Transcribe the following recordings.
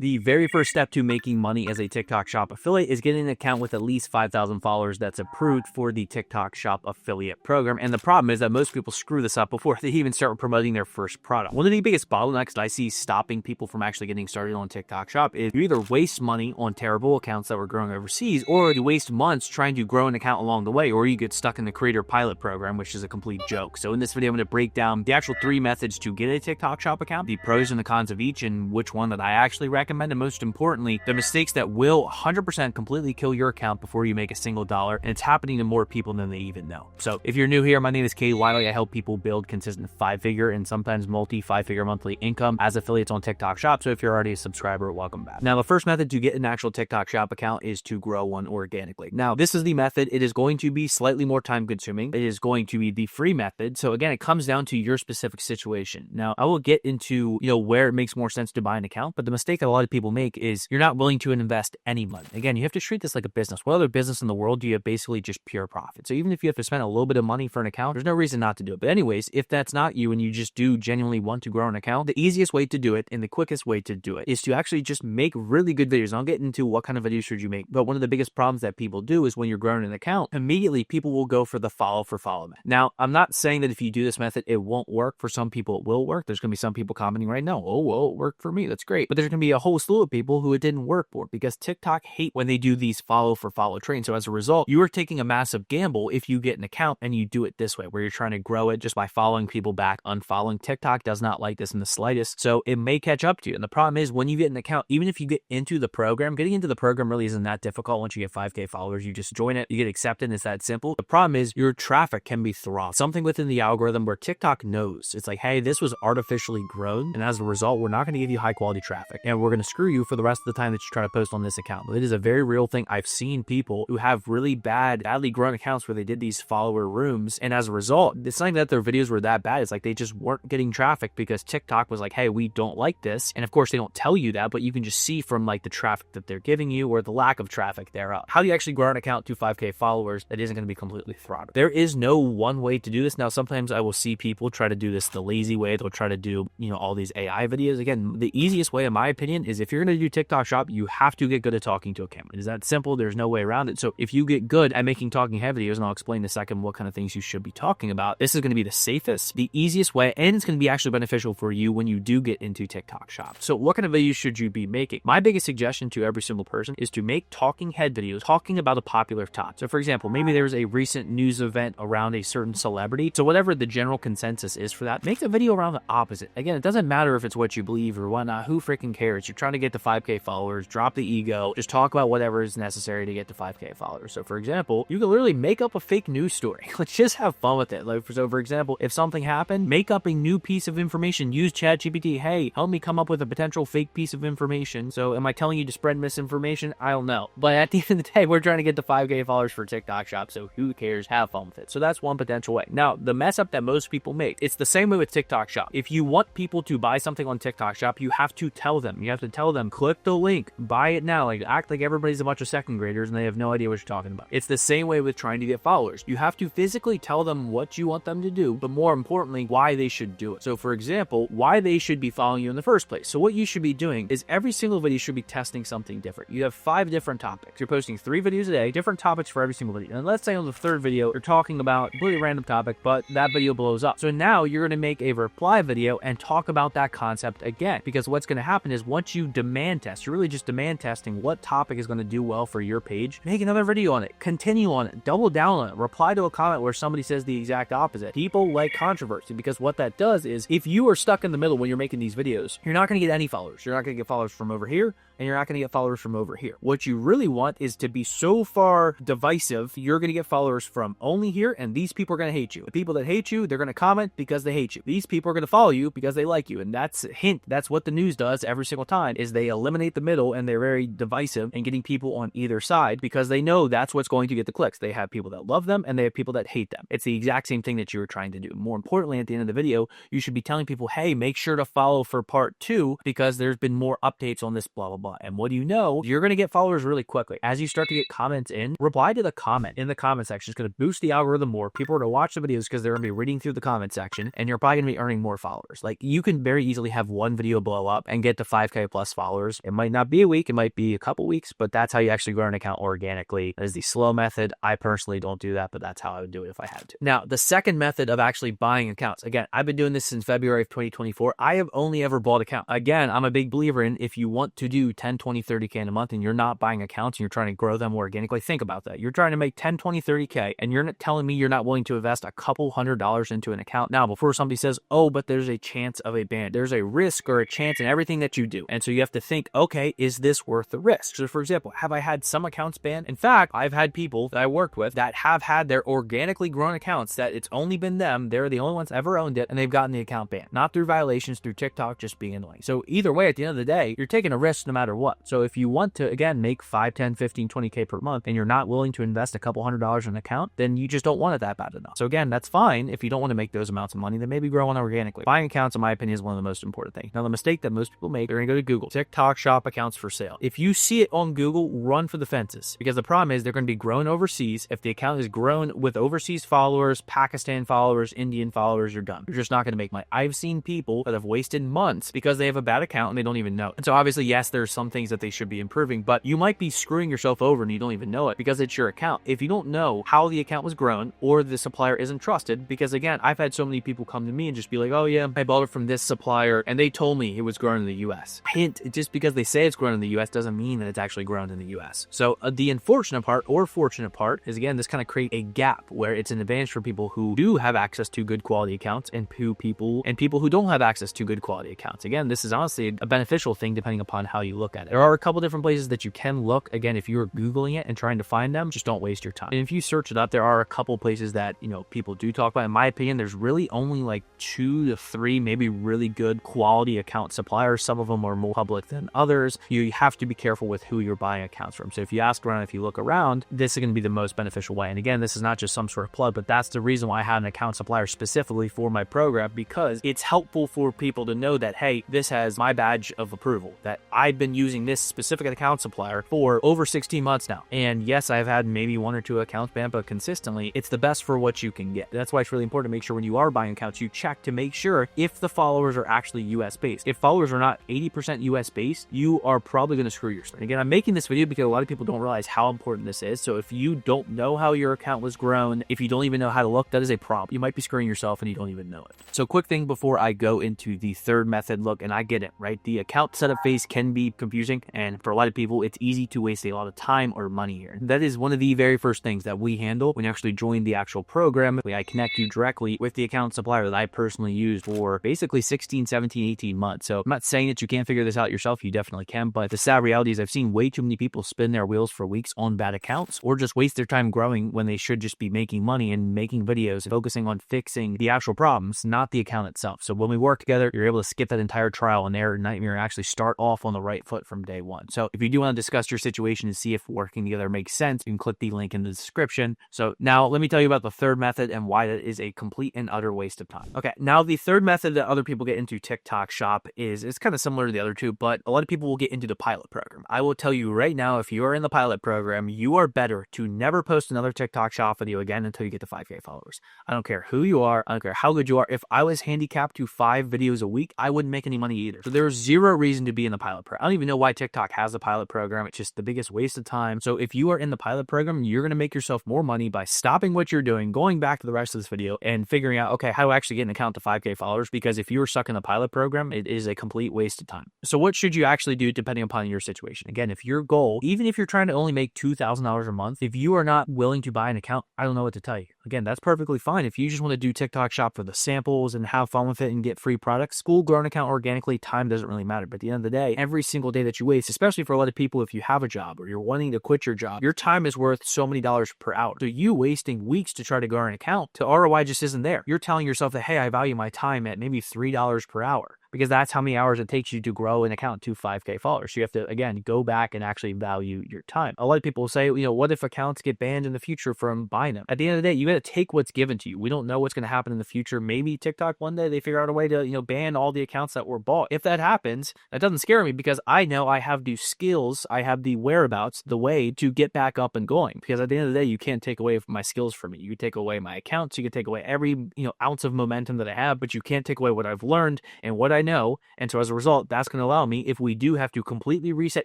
The very first step to making money as a TikTok Shop affiliate is getting an account with at least 5,000 followers that's approved for the TikTok Shop affiliate program. And the problem is that most people screw this up before they even start promoting their first product. One of the biggest bottlenecks that I see stopping people from actually getting started on TikTok Shop is you either waste money on terrible accounts that were growing overseas, or you waste months trying to grow an account along the way, or you get stuck in the creator pilot program, which is a complete joke. So in this video, I'm going to break down the actual 3 methods to get a TikTok Shop account, the pros and the cons of each, and which one that I actually recommend, and most importantly, the mistakes that will 100% completely kill your account before you make a single dollar, and it's happening to more people than they even know. So if you're new here, my name is Kade Wiley. I help people build consistent 5-figure and sometimes multi-5-figure monthly income as affiliates on TikTok Shop. So if you're already a subscriber, welcome back. Now, the first method to get an actual TikTok Shop account is to grow one organically. Now, this is the method. It is going to be slightly more time consuming. It is going to be the free method. So again, it comes down to your specific situation. Now, I will get into, where it makes more sense to buy an account, but the mistake that a lot of people make is you're not willing to invest any money. Again, you have to treat this like a business. What other business in the world do you have basically just pure profit? So even if you have to spend a little bit of money for an account, there's no reason not to do it. But anyways, if that's not you and you just do genuinely want to grow an account, the easiest way to do it and the quickest way to do it is to actually just make really good videos. I'll get into what kind of videos should you make, but one of the biggest problems that people do is when you're growing an account, immediately people will go for the follow for follow method. Now, I'm not saying that if you do this method, it won't work. For some people, it will work. There's going to be some people commenting right now, oh, well, it worked for me. That's great. But there's going to be a whole slew of people who it didn't work for, because TikTok hate when they do these follow for follow trains. So as a result, you are taking a massive gamble if you get an account and you do it this way, where you're trying to grow it just by following people back, unfollowing. TikTok does not like this in the slightest. So it may catch up to you. And the problem is when you get an account, even if you get into the program, getting into the program really isn't that difficult. Once you get 5K followers, you just join it, you get accepted. It's that simple. The problem is your traffic can be throttled. Something within the algorithm where TikTok knows it's like, hey, this was artificially grown, and as a result, we're not going to give you high quality traffic, and we're going to screw you for the rest of the time that you try to post on this account. But it is a very real thing. I've seen people who have really badly grown accounts where they did these follower rooms, and as a result, it's not even that their videos were that bad. It's like they just weren't getting traffic because TikTok was like, hey, we don't like this. And of course, they don't tell you that, but you can just see from like the traffic that they're giving you or the lack of traffic thereof. How do you actually grow an account to 5K followers that isn't going to be completely throttled? There is no one way to do this. Now, sometimes I will see people try to do this the lazy way. They'll try to do, all these AI videos. Again, the easiest way, in my opinion, is if you're going to do TikTok Shop, you have to get good at talking to a camera. It is that simple. There's no way around it. So if you get good at making talking head videos, and I'll explain in a second what kind of things you should be talking about, this is going to be the safest, the easiest way, and it's going to be actually beneficial for you when you do get into TikTok Shop. So what kind of videos should you be making? My biggest suggestion to every single person is to make talking head videos talking about a popular topic. So for example, maybe there's a recent news event around a certain celebrity. So whatever the general consensus is for that, make the video around the opposite. Again, it doesn't matter if it's what you believe or whatnot. Who freaking cares? You're trying to get to 5K followers, drop the ego, just talk about whatever is necessary to get to 5K followers. So for example, you can literally make up a fake news story. Let's just have fun with it. So for example, if something happened, make up a new piece of information. Use ChatGPT. Hey, help me come up with a potential fake piece of information. So am I telling you to spread misinformation? I don't know. But at the end of the day, we're trying to get to 5K followers for TikTok Shop. So who cares? Have fun with it. So that's one potential way. Now, the mess up that most people make, it's the same way with TikTok Shop. If you want people to buy something on TikTok Shop, you have to tell them. You have to tell them, click the link, buy it now. Like, act like everybody's a bunch of second graders and they have no idea what you're talking about. It's the same way with trying to get followers. You have to physically tell them what you want them to do, but more importantly, why they should do it. So for example, why they should be following you in the first place. So what you should be doing is every single video should be testing something different. You have 5 different topics. You're posting 3 videos a day, different topics for every single video. And let's say on the 3rd video, you're talking about a completely random topic, but that video blows up. So now you're going to make a reply video and talk about that concept again, because what's going to happen is once you demand test, you're really just demand testing what topic is going to do well for your page. Make another video on it, continue on it, double down on it, reply to a comment where somebody says the exact opposite. People like controversy, because what that does is if you are stuck in the middle when you're making these videos, you're not going to get any followers. You're not going to get followers from over here, and you're not going to get followers from over here. What you really want is to be so far divisive, you're going to get followers from only here, and these people are going to hate you. The people that hate you, they're going to comment because they hate you. These people are going to follow you because they like you, and that's a hint. That's what the news does every single time, is they eliminate the middle, and they're very divisive and getting people on either side because they know that's what's going to get the clicks. They have people that love them, and they have people that hate them. It's the exact same thing that you were trying to do. More importantly, at the end of the video, you should be telling people, hey, make sure to follow for part 2 because there's been more updates on this blah, blah, blah. want. And what do you know? You're going to get followers really quickly. As you start to get comments in, reply to the comment in the comment section. It's going to boost the algorithm more. People are going to watch the videos because they're going to be reading through the comment section, and you're probably going to be earning more followers. Like, you can very easily have one video blow up and get to 5K plus followers. It might not be a week, it might be a couple weeks, but that's how you actually grow an account organically. That is the slow method. I personally don't do that, but that's how I would do it if I had to. Now, the second method of actually buying accounts. Again, I've been doing this since February of 2024. I have only ever bought accounts. Again, I'm a big believer in, if you want to do 10, 20, 30K in a month and you're not buying accounts and you're trying to grow them organically, think about that. You're trying to make 10, 20, 30K and you're not telling me you're not willing to invest a couple $100s into an account. Now, before somebody says, oh, but there's a chance of a ban, there's a risk or a chance in everything that you do. And so you have to think, okay, is this worth the risk? So for example, have I had some accounts banned? In fact, I've had people that I worked with that have had their organically grown accounts that it's only been them. They're the only ones ever owned it, and they've gotten the account banned. Not through violations, through TikTok just being annoying. So either way, at the end of the day, you're taking a risk no matter what. So if you want to, again, make 5, 10, 15, 20K per month, and you're not willing to invest a couple $100s in an account, then you just don't want it that bad enough. So again, that's fine. If you don't want to make those amounts of money, then maybe grow one organically. Buying accounts, in my opinion, is one of the most important things. Now, the mistake that most people make, they're going to go to Google, TikTok shop accounts for sale. If you see it on Google, run for the fences, because the problem is they're going to be grown overseas. If the account is grown with overseas followers, Pakistan followers, Indian followers, you're done. You're just not going to make money. I've seen people that have wasted months because they have a bad account and they don't even know it. And so obviously, yes, there's some things that they should be improving, but you might be screwing yourself over and you don't even know it because it's your account. If you don't know how the account was grown or the supplier isn't trusted, because again, I've had so many people come to me and just be like, oh yeah, I bought it from this supplier and they told me it was grown in the US. Hint, just because they say it's grown in the US doesn't mean that it's actually grown in the US. So the unfortunate part or fortunate part is, again, this kind of create a gap where it's an advantage for people who do have access to good quality accounts and people who don't have access to good quality accounts. Again, this is honestly a beneficial thing depending upon how you look at it. There are a couple different places that you can look. Again, if you're Googling it and trying to find them, just don't waste your time. And if you search it up, there are a couple places that, you know, people do talk about. In my opinion, there's really only like 2 to 3 maybe really good quality account suppliers. Some of them are more public than others. You have to be careful with who you're buying accounts from. So if you ask around, if you look around, this is going to be the most beneficial way. And again, this is not just some sort of plug, but that's the reason why I had an account supplier specifically for my program, because it's helpful for people to know that, hey, this has my badge of approval, that I've been using this specific account supplier for over 16 months now. And yes, I've had maybe 1 or 2 accounts banned, but consistently, it's the best for what you can get. That's why it's really important to make sure when you are buying accounts, you check to make sure if the followers are actually US based. If followers are not 80% US based, you are probably going to screw yourself. Again, I'm making this video because a lot of people don't realize how important this is. So if you don't know how your account was grown, if you don't even know how to look, that is a problem. You might be screwing yourself and you don't even know it. So quick thing before I go into the third method, look, and I get it, right? The account setup phase can be confusing, and for a lot of people, it's easy to waste a lot of time or money here. That is one of the very first things that we handle when you actually join the actual program. I connect you directly with the account supplier that I personally used for basically 16, 17, 18 months. So I'm not saying that you can't figure this out yourself. You definitely can, but the sad reality is I've seen way too many people spin their wheels for weeks on bad accounts or just waste their time growing when they should just be making money and making videos and focusing on fixing the actual problems, not the account itself. So when we work together, you're able to skip that entire trial and error nightmare and actually start off on the right foot from day one. So if you do want to discuss your situation and see if working together makes sense, you can click the link in the description. So now let me tell you about the third method and why that is a complete and utter waste of time. Okay, now the third method that other people get into TikTok shop is kind of similar to the other two, but a lot of people will get into the pilot program. I will tell you right now, if you are in the pilot program, you are better to never post another TikTok shop video again until you get to 5K followers. I don't care who you are. I don't care how good you are. If I was handicapped to 5 videos a week, I wouldn't make any money either. So there's zero reason to be in the pilot program. I don't even know why TikTok has a pilot program. It's just the biggest waste of time. So if you are in the pilot program, you're going to make yourself more money by stopping what you're doing, going back to the rest of this video and figuring out, okay, how do I actually get an account to 5K followers? Because if you are stuck in the pilot program, it is a complete waste of time. So what should you actually do depending upon your situation? Again, if your goal, even if you're trying to only make $2,000 a month, if you are not willing to buy an account, I don't know what to tell you. Again, that's perfectly fine. If you just want to do TikTok shop for the samples and have fun with it and get free products, school, grow an account organically, time doesn't really matter. But at the end of the day, every single day that you waste, especially for a lot of people, if you have a job or you're wanting to quit your job, your time is worth so many dollars per hour. So you wasting weeks to try to grow an account, the ROI just isn't there. You're telling yourself that, hey, I value my time at maybe $3 per hour. because that's how many hours it takes you to grow an account to 5K followers. So you have to, again, go back and actually value your time. A lot of people say, what if accounts get banned in the future from buying them? At the end of the day, you got to take what's given to you. We don't know what's going to happen in the future. Maybe TikTok one day they figure out a way to, ban all the accounts that were bought. If that happens, that doesn't scare me because I know I have the skills, I have the whereabouts, the way to get back up and going. Because at the end of the day, you can't take away my skills from me. You can take away my accounts, you can take away every, ounce of momentum that I have, but you can't take away what I've learned and what I know. And so as a result, that's going to allow me, if we do have to completely reset,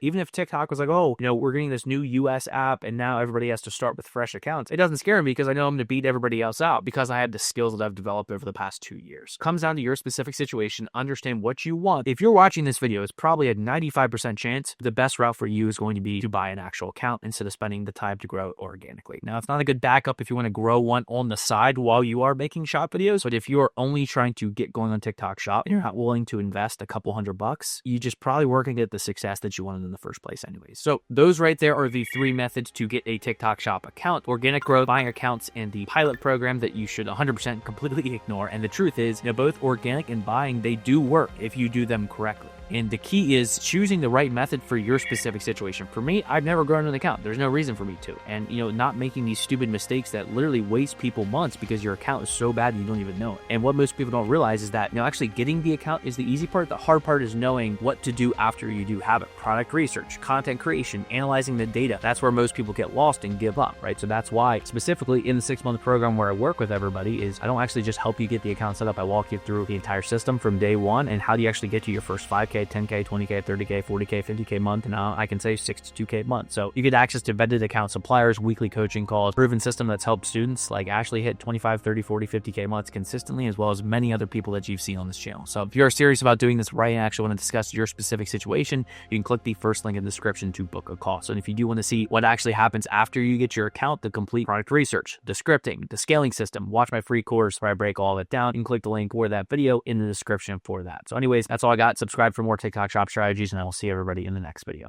even if TikTok was like, oh, we're getting this new US app and now everybody has to start with fresh accounts, it doesn't scare me because I know I'm going to beat everybody else out because I had the skills that I've developed over the past 2 years. Comes down to your specific situation, understand what you want. If you're watching this video, it's probably a 95% chance the best route for you is going to be to buy an actual account instead of spending the time to grow it organically. Now, it's not a good backup if you want to grow one on the side while you are making shop videos, but if you're only trying to get going on TikTok shop and you're not willing to invest a couple $100, you just probably weren't going to get the success that you wanted in the first place anyways. So those right there are the 3 methods to get a TikTok shop account: organic growth, buying accounts, and the pilot program that you should 100% completely ignore. And the truth is, both organic and buying, they do work if you do them correctly. And the key is choosing the right method for your specific situation. For me, I've never grown an account. There's no reason for me to. And, not making these stupid mistakes that literally waste people months because your account is so bad you don't even know it. And what most people don't realize is that, actually getting the account is the easy part. The hard part is knowing what to do after you do have it. Product research, content creation, analyzing the data. That's where most people get lost and give up, right? So that's why specifically in the 6-month program where I work with everybody is I don't actually just help you get the account set up. I walk you through the entire system from day one and how do you actually get to your first 5K, 10K, 20K, 30K, 40K, 50K month, and now I can say 62K month. So you get access to vetted account suppliers, weekly coaching calls, proven system that's helped students like Ashley hit 25, 30, 40, 50K months consistently, as well as many other people that you've seen on this channel. So if you're serious about doing this right and actually want to discuss your specific situation, you can click the first link in the description to book a call. So if you do want to see what actually happens after you get your account, the complete product research, the scripting, the scaling system, watch my free course where I break all that down. You can click the link for that video in the description for that. So anyways, that's all I got. Subscribe for more TikTok shop strategies, and I will see everybody in the next video.